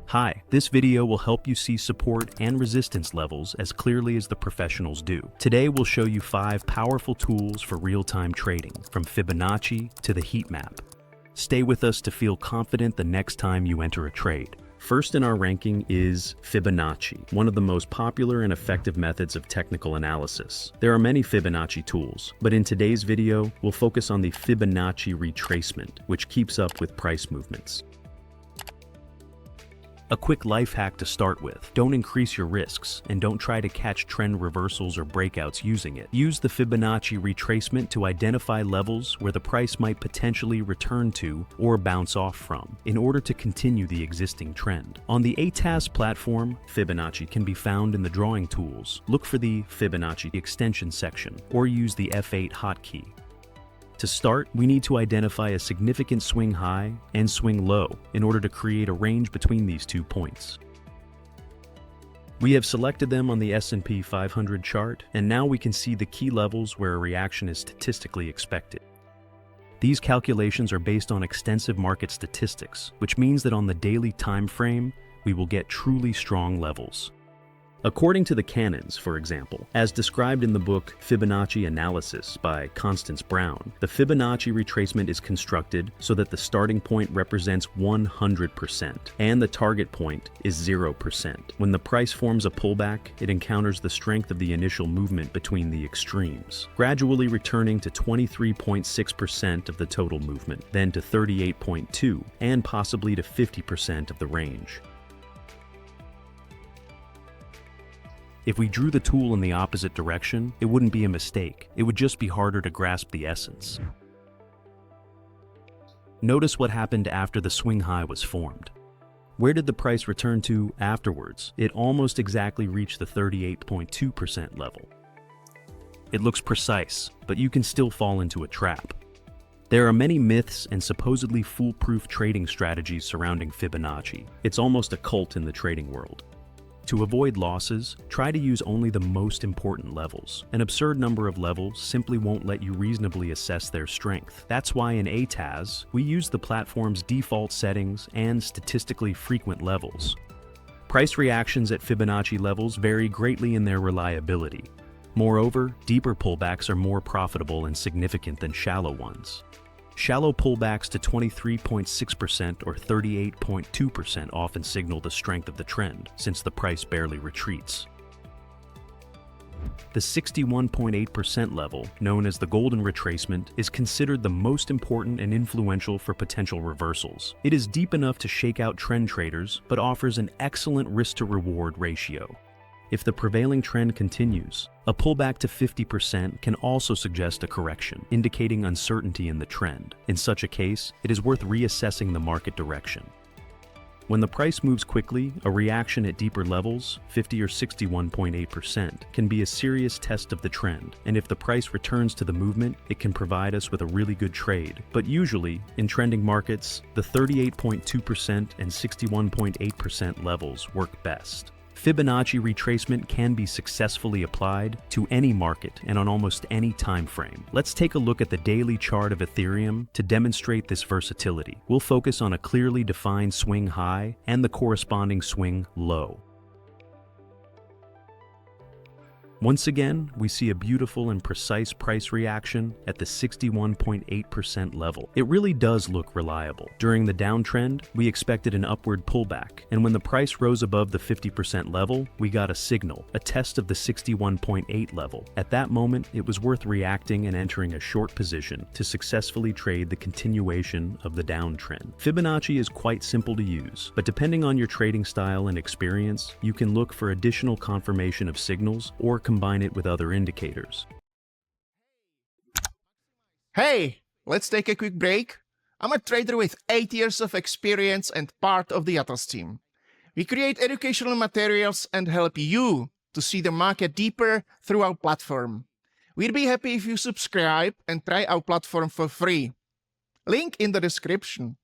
Hi, this video will help you see support and resistance levels as clearly as the professionals do. Today we'll show you 5 powerful tools for real-time trading, from Fibonacci to the heat map. Stay with us to feel confident the next time you enter a trade. First in our ranking is Fibonacci, one of the most popular and effective methods of technical analysis. There are many Fibonacci tools, but in today's video, we'll focus on the Fibonacci retracement, which keeps up with price movements. A quick life hack to start with: don't increase your risks and don't try to catch trend reversals or breakouts using it. Use the Fibonacci retracement to identify levels where the price might potentially return to or bounce off from in order to continue the existing trend. On the ATAS platform, Fibonacci can be found in the drawing tools. Look for the Fibonacci extension section or use the F8 hotkey. To start, we need to identify a significant swing high and swing low in order to create a range between these 2 points. We have selected them on the S&P 500 chart, and now we can see the key levels where a reaction is statistically expected. These calculations are based on extensive market statistics, which means that on the daily time frame, we will get truly strong levels. According to the canons, for example, as described in the book Fibonacci Analysis by Constance Brown, the Fibonacci retracement is constructed so that the starting point represents 100% and the target point is 0%. When the price forms a pullback, it encounters the strength of the initial movement between the extremes, gradually returning to 23.6% of the total movement, then to 38.2%, and possibly to 50% of the range. If we drew the tool in the opposite direction, it wouldn't be a mistake. It would just be harder to grasp the essence. Notice what happened after the swing high was formed. Where did the price return to afterwards? It almost exactly reached the 38.2% level. It looks precise, but you can still fall into a trap. There are many myths and supposedly foolproof trading strategies surrounding Fibonacci. It's almost a cult in the trading world. To avoid losses, try to use only the most important levels. An absurd number of levels simply won't let you reasonably assess their strength. That's why in ATAS, we use the platform's default settings and statistically frequent levels. Price reactions at Fibonacci levels vary greatly in their reliability. Moreover, deeper pullbacks are more profitable and significant than shallow ones. Shallow pullbacks to 23.6% or 38.2% often signal the strength of the trend, since the price barely retreats. The 61.8% level, known as the golden retracement, is considered the most important and influential for potential reversals. It is deep enough to shake out trend traders, but offers an excellent risk-to-reward ratio. If the prevailing trend continues, a pullback to 50% can also suggest a correction, indicating uncertainty in the trend. In such a case, it is worth reassessing the market direction. When the price moves quickly, a reaction at deeper levels, 50 or 61.8%, can be a serious test of the trend, and if the price returns to the movement, it can provide us with a really good trade. But usually, in trending markets, the 38.2% and 61.8% levels work best. Fibonacci retracement can be successfully applied to any market and on almost any time frame. Let's take a look at the daily chart of Ethereum to demonstrate this versatility. We'll focus on a clearly defined swing high and the corresponding swing low. Once again, we see a beautiful and precise price reaction at the 61.8% level. It really does look reliable. During the downtrend, we expected an upward pullback, and when the price rose above the 50% level, we got a signal, a test of the 61.8 level. At that moment, it was worth reacting and entering a short position to successfully trade the continuation of the downtrend. Fibonacci is quite simple to use, but depending on your trading style and experience, you can look for additional confirmation of signals or combine it with other indicators. Hey, let's take a quick break. I'm a trader with 8 years of experience and part of the ATAS team. We create educational materials and help you to see the market deeper through our platform. We'd be happy if you subscribe and try our platform for free. Link in the description.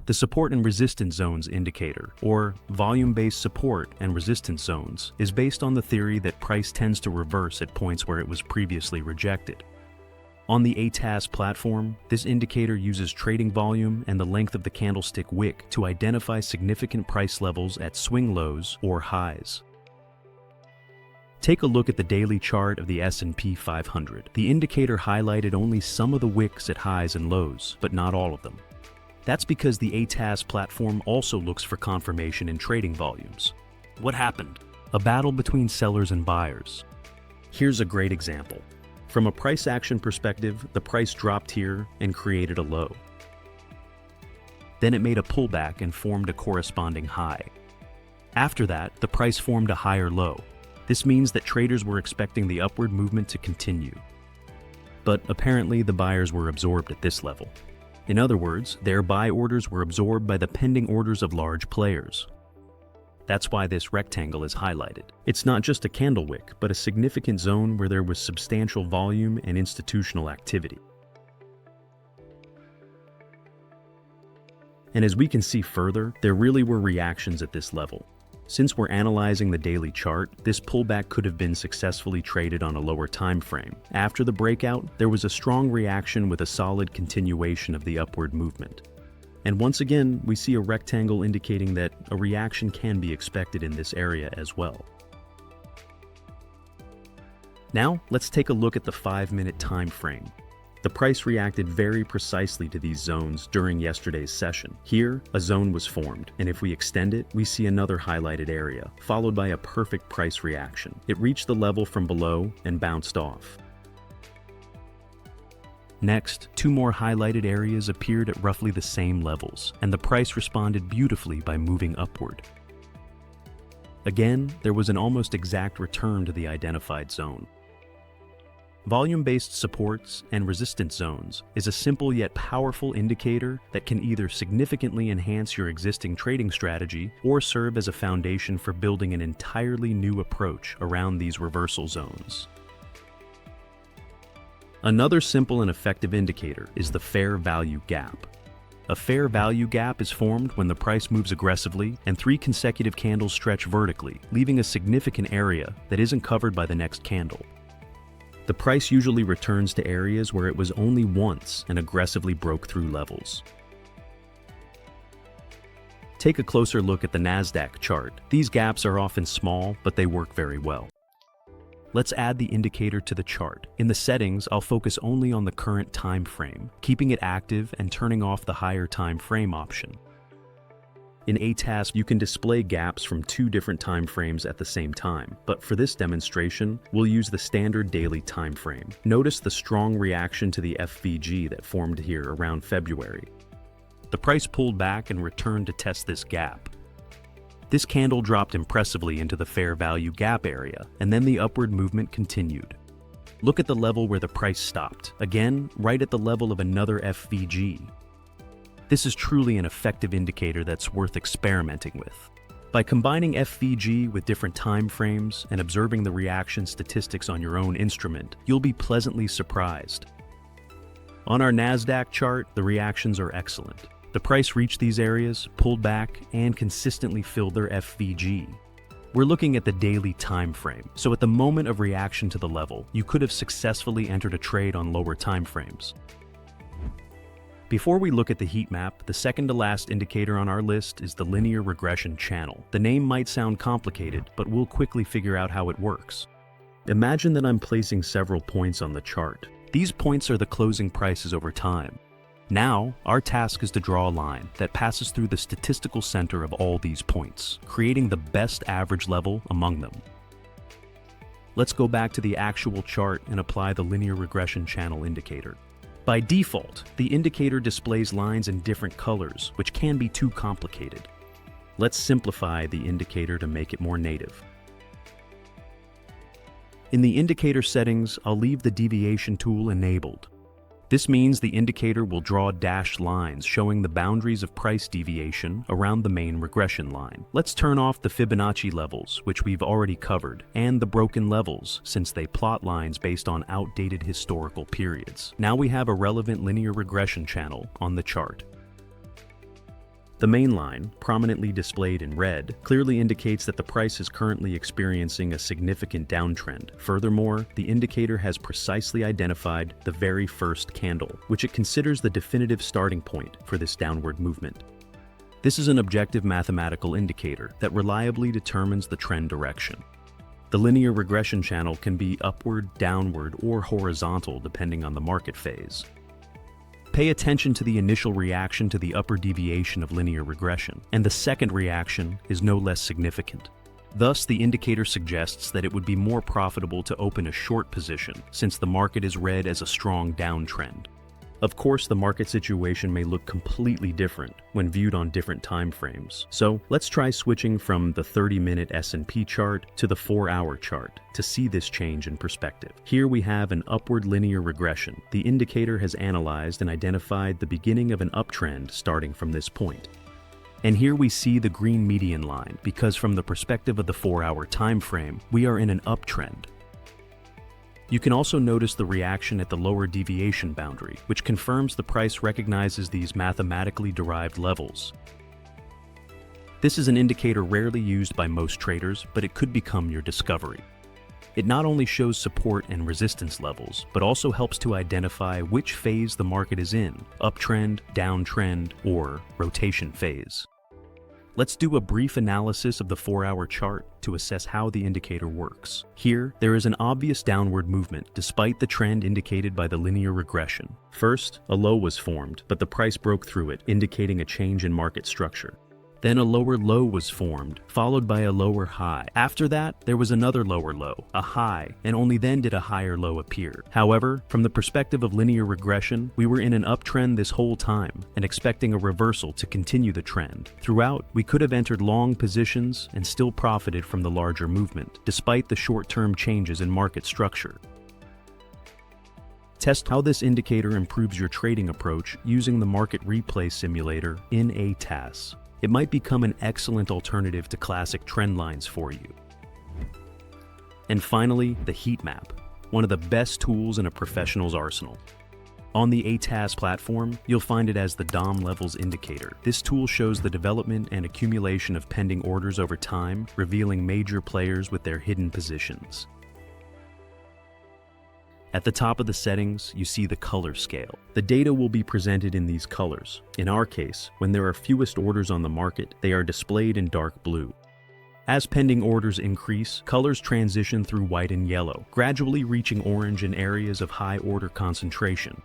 The support and resistance zones indicator, or volume-based support and resistance zones, is based on the theory that price tends to reverse at points where it was previously rejected. On the ATAS platform, this indicator uses trading volume and the length of the candlestick wick to identify significant price levels at swing lows or highs. Take a look at the daily chart of the S&P 500. The indicator highlighted only some of the wicks at highs and lows, but not all of them. That's because the ATAS platform also looks for confirmation in trading volumes. What happened? A battle between sellers and buyers. Here's a great example. From a price action perspective, the price dropped here and created a low. Then it made a pullback and formed a corresponding high. After that, the price formed a higher low. This means that traders were expecting the upward movement to continue. But apparently the buyers were absorbed at this level. In other words, their buy orders were absorbed by the pending orders of large players. That's why this rectangle is highlighted. It's not just a candle wick, but a significant zone where there was substantial volume and institutional activity. And as we can see further, there really were reactions at this level. Since we're analyzing the daily chart, this pullback could have been successfully traded on a lower time frame. After the breakout, there was a strong reaction with a solid continuation of the upward movement. And once again, we see a rectangle indicating that a reaction can be expected in this area as well. Now, let's take a look at the 5-minute time frame. The price reacted very precisely to these zones during yesterday's session. Here, a zone was formed, and if we extend it, we see another highlighted area, followed by a perfect price reaction. It reached the level from below and bounced off. Next, 2 more highlighted areas appeared at roughly the same levels, and the price responded beautifully by moving upward. Again, there was an almost exact return to the identified zone. Volume-based supports and resistance zones is a simple yet powerful indicator that can either significantly enhance your existing trading strategy or serve as a foundation for building an entirely new approach around these reversal zones. Another simple and effective indicator is the fair value gap. A fair value gap is formed when the price moves aggressively and 3 consecutive candles stretch vertically, leaving a significant area that isn't covered by the next candle. The price usually returns to areas where it was only once and aggressively broke through levels. Take a closer look at the Nasdaq chart. These gaps are often small, but they work very well. Let's add the indicator to the chart. In the settings, I'll focus only on the current time frame, keeping it active and turning off the higher time frame option. In ATAS, you can display gaps from 2 different time frames at the same time, but for this demonstration, we'll use the standard daily time frame. Notice the strong reaction to the FVG that formed here around February. The price pulled back and returned to test this gap. This candle dropped impressively into the fair value gap area, and then the upward movement continued. Look at the level where the price stopped, again, right at the level of another FVG. This is truly an effective indicator that's worth experimenting with. By combining FVG with different time frames and observing the reaction statistics on your own instrument, you'll be pleasantly surprised. On our Nasdaq chart, the reactions are excellent. The price reached these areas, pulled back, and consistently filled their FVG. We're looking at the daily time frame, so at the moment of reaction to the level, you could have successfully entered a trade on lower time frames. Before we look at the heat map, the second to last indicator on our list is the linear regression channel. The name might sound complicated, but we'll quickly figure out how it works. Imagine that I'm placing several points on the chart. These points are the closing prices over time. Now, our task is to draw a line that passes through the statistical center of all these points, creating the best average level among them. Let's go back to the actual chart and apply the linear regression channel indicator. By default, the indicator displays lines in different colors, which can be too complicated. Let's simplify the indicator to make it more native. In the indicator settings, I'll leave the deviation tool enabled. This means the indicator will draw dashed lines showing the boundaries of price deviation around the main regression line. Let's turn off the Fibonacci levels, which we've already covered, and the broken levels, since they plot lines based on outdated historical periods. Now we have a relevant linear regression channel on the chart. The main line, prominently displayed in red, clearly indicates that the price is currently experiencing a significant downtrend. Furthermore, the indicator has precisely identified the very first candle, which it considers the definitive starting point for this downward movement. This is an objective mathematical indicator that reliably determines the trend direction. The linear regression channel can be upward, downward, or horizontal depending on the market phase. Pay attention to the initial reaction to the upper deviation of linear regression, and the second reaction is no less significant. Thus, the indicator suggests that it would be more profitable to open a short position, since the market is read as a strong downtrend. Of course, the market situation may look completely different when viewed on different time frames. So let's try switching from the 30-minute S&P chart to the 4-hour chart to see this change in perspective. Here we have an upward linear regression. The indicator has analyzed and identified the beginning of an uptrend starting from this point. And here we see the green median line, because from the perspective of the 4-hour time frame, we are in an uptrend. You can also notice the reaction at the lower deviation boundary, which confirms the price recognizes these mathematically derived levels. This is an indicator rarely used by most traders, but it could become your discovery. It not only shows support and resistance levels, but also helps to identify which phase the market is in: uptrend, downtrend, or rotation phase. Let's do a brief analysis of the 4-hour chart to assess how the indicator works. Here, there is an obvious downward movement despite the trend indicated by the linear regression. First, a low was formed, but the price broke through it, indicating a change in market structure. Then a lower low was formed, followed by a lower high. After that, there was another lower low, a high, and only then did a higher low appear. However, from the perspective of linear regression, we were in an uptrend this whole time and expecting a reversal to continue the trend. Throughout, we could have entered long positions and still profited from the larger movement, despite the short-term changes in market structure. Test how this indicator improves your trading approach using the market replay simulator in ATAS. It might become an excellent alternative to classic trend lines for you. And finally, the heat map, one of the best tools in a professional's arsenal. On the ATAS platform, you'll find it as the DOM levels indicator. This tool shows the development and accumulation of pending orders over time, revealing major players with their hidden positions. At the top of the settings, you see the color scale. The data will be presented in these colors. In our case, when there are fewest orders on the market, they are displayed in dark blue. As pending orders increase, colors transition through white and yellow, gradually reaching orange in areas of high order concentration.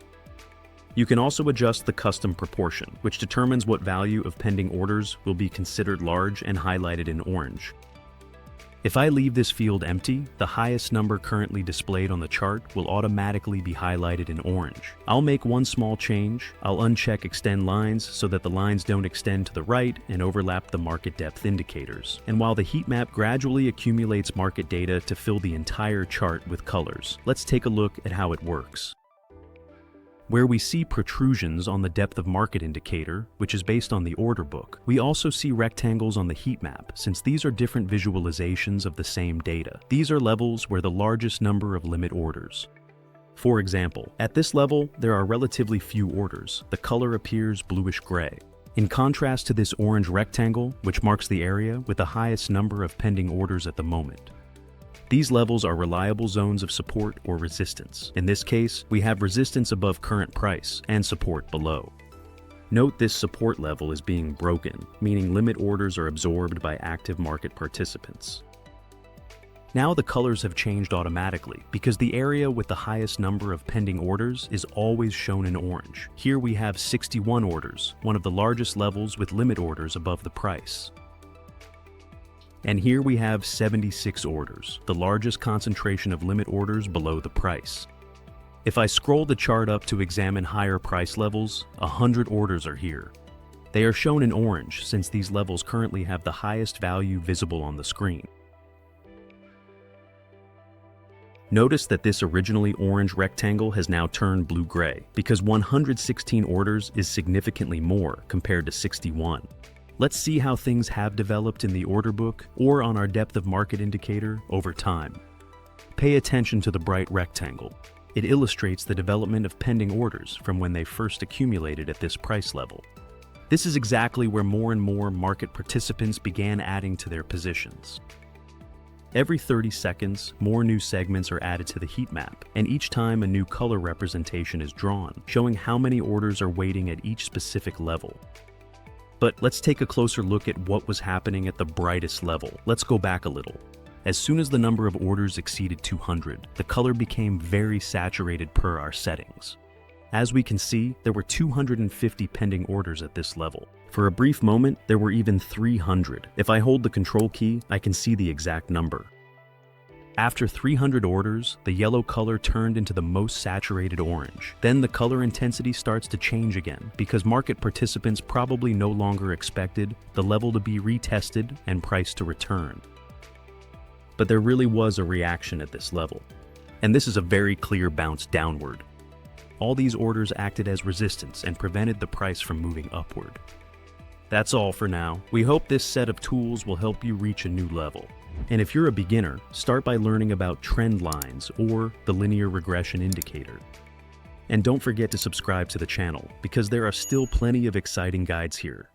You can also adjust the custom proportion, which determines what value of pending orders will be considered large and highlighted in orange. If I leave this field empty, the highest number currently displayed on the chart will automatically be highlighted in orange. I'll make one small change. I'll uncheck extend lines so that the lines don't extend to the right and overlap the market depth indicators. And while the heat map gradually accumulates market data to fill the entire chart with colors, let's take a look at how it works. Where we see protrusions on the depth of market indicator, which is based on the order book, we also see rectangles on the heat map, since these are different visualizations of the same data. These are levels where the largest number of limit orders. For example, at this level, there are relatively few orders. The color appears bluish-gray. In contrast to this orange rectangle, which marks the area with the highest number of pending orders at the moment. These levels are reliable zones of support or resistance. In this case, we have resistance above current price and support below. Note this support level is being broken, meaning limit orders are absorbed by active market participants. Now the colors have changed automatically because the area with the highest number of pending orders is always shown in orange. Here we have 61 orders, one of the largest levels with limit orders above the price. And here we have 76 orders, the largest concentration of limit orders below the price. If I scroll the chart up to examine higher price levels, 100 orders are here. They are shown in orange since these levels currently have the highest value visible on the screen. Notice that this originally orange rectangle has now turned blue-gray because 116 orders is significantly more compared to 61. Let's see how things have developed in the order book or on our depth of market indicator over time. Pay attention to the bright rectangle. It illustrates the development of pending orders from when they first accumulated at this price level. This is exactly where more and more market participants began adding to their positions. Every 30 seconds, more new segments are added to the heat map, and each time a new color representation is drawn, showing how many orders are waiting at each specific level. But let's take a closer look at what was happening at the brightest level. Let's go back a little. As soon as the number of orders exceeded 200, the color became very saturated per our settings. As we can see, there were 250 pending orders at this level. For a brief moment, there were even 300. If I hold the control key, I can see the exact number. After 300 orders, the yellow color turned into the most saturated orange. Then the color intensity starts to change again, because market participants probably no longer expected the level to be retested and price to return. But there really was a reaction at this level, and this is a very clear bounce downward. All these orders acted as resistance and prevented the price from moving upward. That's all for now. We hope this set of tools will help you reach a new level. And if you're a beginner, start by learning about trend lines or the linear regression indicator. And don't forget to subscribe to the channel, because there are still plenty of exciting guides here.